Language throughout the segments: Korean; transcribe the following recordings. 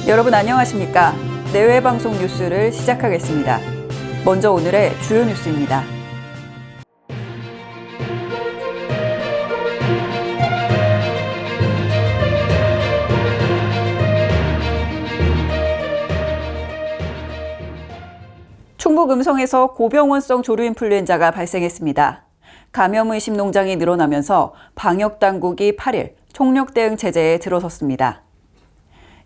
여러분 안녕하십니까? 내외 방송 뉴스를 시작하겠습니다. 먼저 오늘의 주요 뉴스입니다. 충북 음성에서 고병원성 조류인플루엔자가 발생했습니다. 감염 의심 농장이 늘어나면서 방역당국이 8일 총력 대응 체제에 들어섰습니다.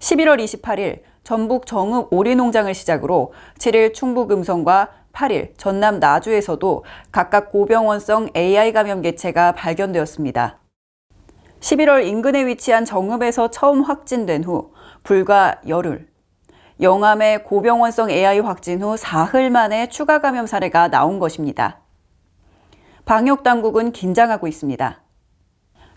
11월 28일 전북 정읍 오리농장을 시작으로 7일 충북 음성과 8일 전남 나주에서도 각각 고병원성 AI 감염 개체가 발견되었습니다. 11월 인근에 위치한 정읍에서 처음 확진된 후 불과 열흘, 영암에 고병원성 AI 확진 후 사흘 만에 추가 감염 사례가 나온 것입니다. 방역당국은 긴장하고 있습니다.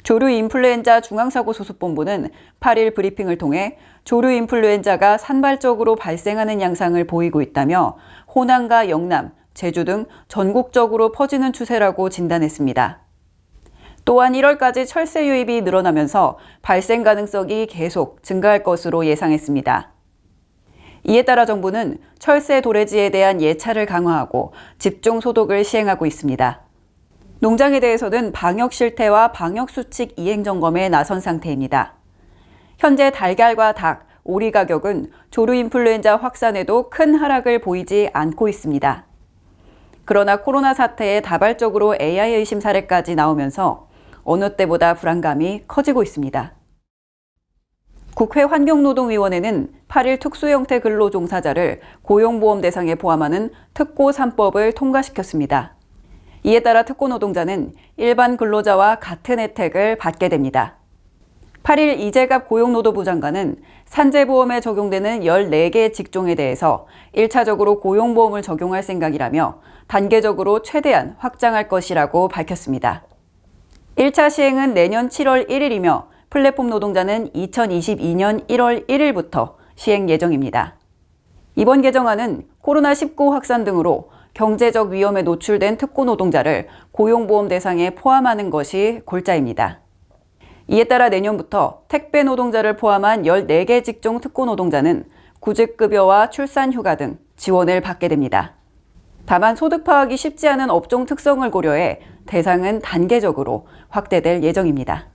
조류인플루엔자 중앙사고수습본부는 8일 브리핑을 통해 조류인플루엔자가 산발적으로 발생하는 양상을 보이고 있다며 호남과 영남, 제주 등 전국적으로 퍼지는 추세라고 진단했습니다. 또한 1월까지 철새 유입이 늘어나면서 발생 가능성이 계속 증가할 것으로 예상했습니다. 이에 따라 정부는 철새 도래지에 대한 예찰을 강화하고 집중 소독을 시행하고 있습니다. 농장에 대해서는 방역 실태와 방역 수칙 이행 점검에 나선 상태입니다. 현재 달걀과 닭, 오리 가격은 조류인플루엔자 확산에도 큰 하락을 보이지 않고 있습니다. 그러나 코로나 사태에 다발적으로 AI 의심 사례까지 나오면서 어느 때보다 불안감이 커지고 있습니다. 국회 환경노동위원회는 8일 특수형태 근로종사자를 고용보험 대상에 포함하는 특고 3법을 통과시켰습니다. 이에 따라 특고 노동자는 일반 근로자와 같은 혜택을 받게 됩니다. 8일 이재갑 고용노동부 장관은 산재보험에 적용되는 14개 직종에 대해서 1차적으로 고용보험을 적용할 생각이라며 단계적으로 최대한 확장할 것이라고 밝혔습니다. 1차 시행은 내년 7월 1일이며 플랫폼 노동자는 2022년 1월 1일부터 시행 예정입니다. 이번 개정안은 코로나19 확산 등으로 경제적 위험에 노출된 특고 노동자를 고용보험 대상에 포함하는 것이 골자입니다. 이에 따라 내년부터 택배 노동자를 포함한 14개 직종 특고 노동자는 구직급여와 출산휴가 등 지원을 받게 됩니다. 다만 소득 파악이 쉽지 않은 업종 특성을 고려해 대상은 단계적으로 확대될 예정입니다.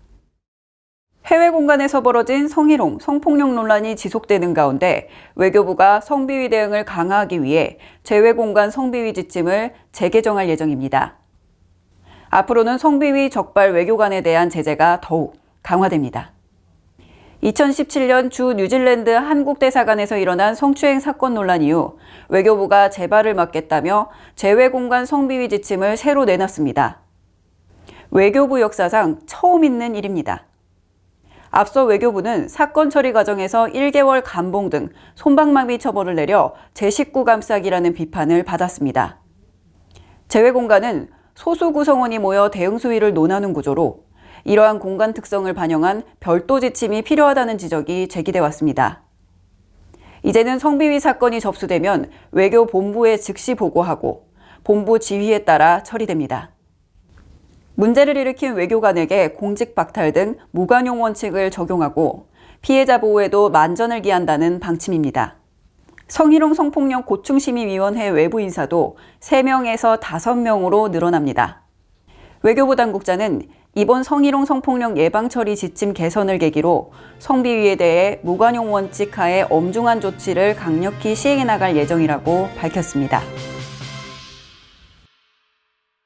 해외 공간에서 벌어진 성희롱, 성폭력 논란이 지속되는 가운데 외교부가 성비위 대응을 강화하기 위해 재외공간 성비위 지침을 재개정할 예정입니다. 앞으로는 성비위 적발 외교관에 대한 제재가 더욱 강화됩니다. 2017년 주 뉴질랜드 한국 대사관에서 일어난 성추행 사건 논란 이후 외교부가 재발을 막겠다며 재외공간 성비위 지침을 새로 내놨습니다. 외교부 역사상 처음 있는 일입니다. 앞서 외교부는 사건 처리 과정에서 1개월 감봉 등 손방망이 처벌을 내려 제19 감싸기라는 비판을 받았습니다. 재외공간은 소수 구성원이 모여 대응 수위를 논하는 구조로 이러한 공간 특성을 반영한 별도 지침이 필요하다는 지적이 제기돼 왔습니다. 이제는 성비위 사건이 접수되면 외교본부에 즉시 보고하고 본부 지휘에 따라 처리됩니다. 문제를 일으킨 외교관에게 공직 박탈 등 무관용 원칙을 적용하고 피해자 보호에도 만전을 기한다는 방침입니다. 성희롱 성폭력 고충심의위원회 외부 인사도 3명에서 5명으로 늘어납니다. 외교부 당국자는 이번 성희롱 성폭력 예방 처리 지침 개선을 계기로 성비위에 대해 무관용 원칙 하에 엄중한 조치를 강력히 시행해 나갈 예정이라고 밝혔습니다.